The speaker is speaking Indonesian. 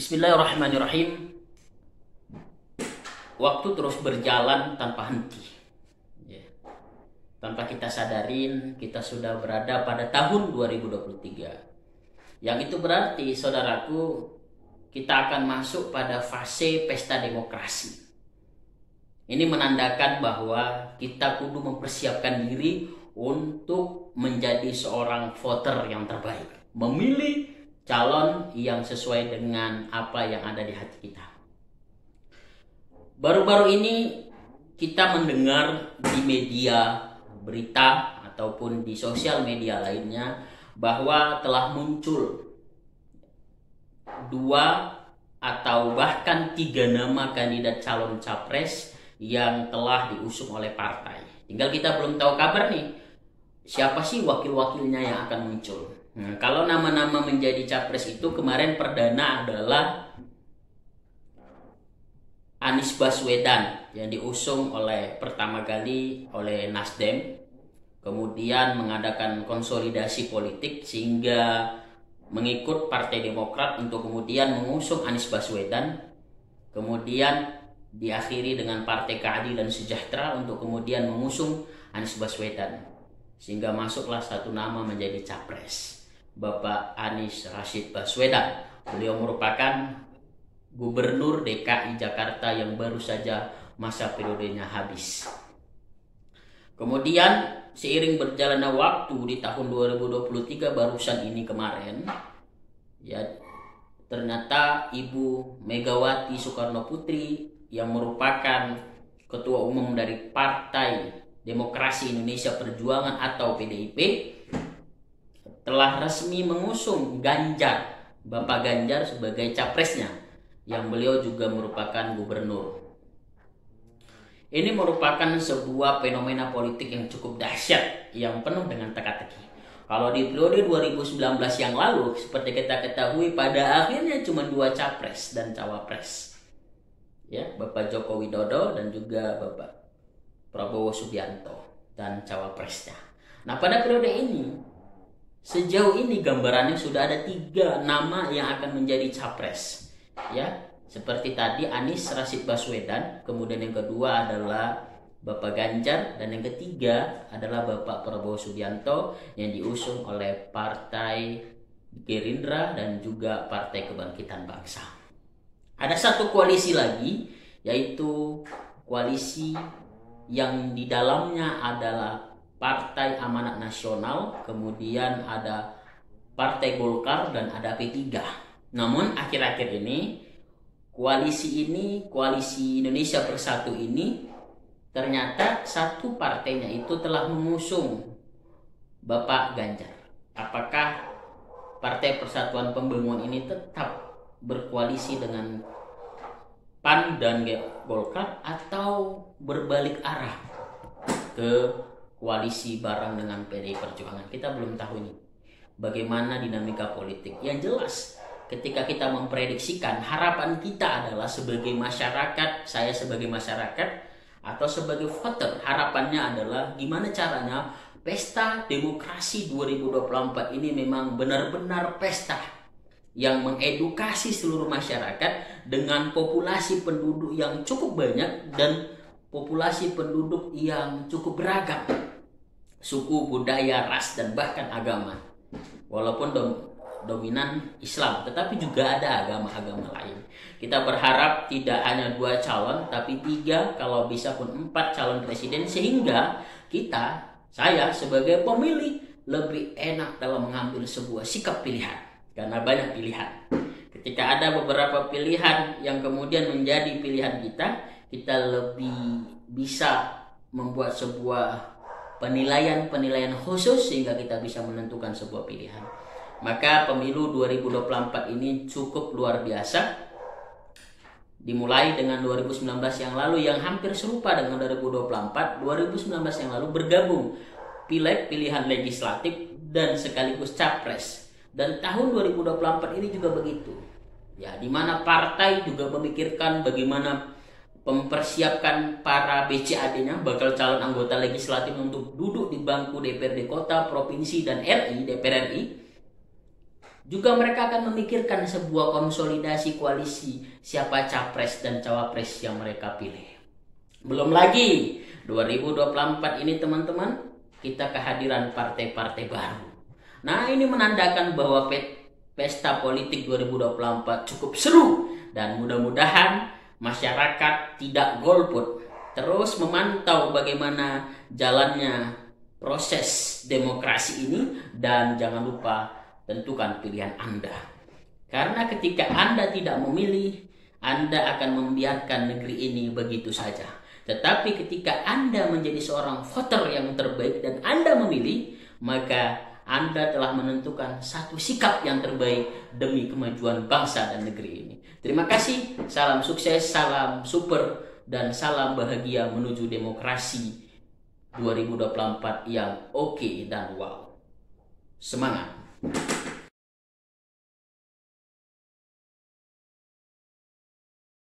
Bismillahirrahmanirrahim. Waktu terus berjalan tanpa henti. Ya. Tanpa kita sadarin, kita sudah berada pada tahun 2023. Yang itu berarti, saudaraku, kita akan masuk pada fase pesta demokrasi. Ini menandakan bahwa kita kudu mempersiapkan diri untuk menjadi seorang voter yang terbaik. Memilih calon yang sesuai dengan apa yang ada di hati kita. Baru-baru ini kita mendengar di media berita ataupun di sosial media lainnya bahwa telah muncul 2 atau bahkan 3 nama kandidat calon capres yang telah diusung oleh partai. Tinggal kita belum tahu kabar nih, siapa sih wakil-wakilnya yang akan muncul. Nah, kalau nama-nama menjadi capres itu kemarin perdana adalah Anies Baswedan yang diusung pertama kali oleh Nasdem, kemudian mengadakan konsolidasi politik sehingga mengikut Partai Demokrat untuk kemudian mengusung Anies Baswedan, kemudian diakhiri dengan Partai Keadilan Sejahtera untuk kemudian mengusung Anies Baswedan, sehingga masuklah satu nama menjadi capres, Bapak Anies Rashid Baswedan. Beliau merupakan Gubernur DKI Jakarta yang baru saja masa periodenya habis. Kemudian seiring berjalannya waktu di tahun 2023 barusan ini kemarin, ya ternyata Ibu Megawati Soekarno Putri yang merupakan Ketua Umum dari Partai Demokrasi Indonesia Perjuangan atau PDIP telah resmi mengusung Bapak Ganjar sebagai capresnya, yang beliau juga merupakan gubernur. Ini merupakan sebuah fenomena politik yang cukup dahsyat, yang penuh dengan teka-teki. Kalau di periode 2019 yang lalu, seperti kita ketahui, pada akhirnya cuma 2 capres dan cawapres, ya, Bapak Joko Widodo dan juga Bapak Prabowo Subianto dan cawapresnya. Nah, pada periode ini, sejauh ini gambarannya sudah ada 3 nama yang akan menjadi capres. Ya, seperti tadi Anies Rashid Baswedan, kemudian yang kedua adalah Bapak Ganjar, dan yang ketiga adalah Bapak Prabowo Subianto yang diusung oleh Partai Gerindra dan juga Partai Kebangkitan Bangsa. Ada satu koalisi lagi, yaitu koalisi yang di dalamnya adalah Partai Amanat Nasional, kemudian ada Partai Golkar dan ada P3. Namun akhir-akhir ini koalisi Indonesia Bersatu ini ternyata satu partainya itu telah mengusung Bapak Ganjar. Apakah Partai Persatuan Pembangunan ini tetap berkoalisi dengan PAN dan Golkar atau berbalik arah ke koalisi bareng dengan PDI Perjuangan? Kita belum tahu ini bagaimana dinamika politik. Yang jelas, ketika kita memprediksikan, harapan kita adalah sebagai masyarakat, saya sebagai masyarakat atau sebagai voter, harapannya adalah gimana caranya pesta demokrasi 2024 ini memang benar-benar pesta yang mengedukasi seluruh masyarakat dengan populasi penduduk yang cukup banyak dan populasi penduduk yang cukup beragam, suku, budaya, ras, dan bahkan agama. Walaupun dominan Islam, tetapi juga ada agama-agama lain. Kita berharap tidak hanya 2 calon, tapi 3, kalau bisa pun 4 calon presiden, sehingga saya sebagai pemilih lebih enak dalam mengambil sebuah sikap pilihan, karena banyak pilihan. Ketika ada beberapa pilihan yang kemudian menjadi pilihan kita lebih bisa membuat sebuah penilaian khusus sehingga kita bisa menentukan sebuah pilihan. Maka pemilu 2024 ini cukup luar biasa. Dimulai dengan 2019 yang lalu yang hampir serupa dengan 2024. 2019 yang lalu bergabung pileg, pilihan legislatif, dan sekaligus capres. Dan tahun 2024 ini juga begitu. Ya, di mana partai juga memikirkan bagaimana mempersiapkan para BCAD-nya, bakal calon anggota legislatif, untuk duduk di bangku DPRD kota, provinsi, dan DPR RI. Juga mereka akan memikirkan sebuah konsolidasi koalisi siapa capres dan cawapres yang mereka pilih. Belum lagi 2024 ini teman-teman, kita kehadiran partai-partai baru. Nah, ini menandakan bahwa pesta politik 2024 cukup seru, dan mudah-mudahan masyarakat tidak golput, terus memantau bagaimana jalannya proses demokrasi ini, dan jangan lupa tentukan pilihan Anda. Karena ketika Anda tidak memilih, Anda akan membiarkan negeri ini begitu saja. Tetapi ketika Anda menjadi seorang voter yang terbaik dan Anda memilih, maka Anda telah menentukan satu sikap yang terbaik demi kemajuan bangsa dan negeri ini. Terima kasih, salam sukses, salam super, dan salam bahagia menuju demokrasi 2024 yang oke dan wow. Semangat!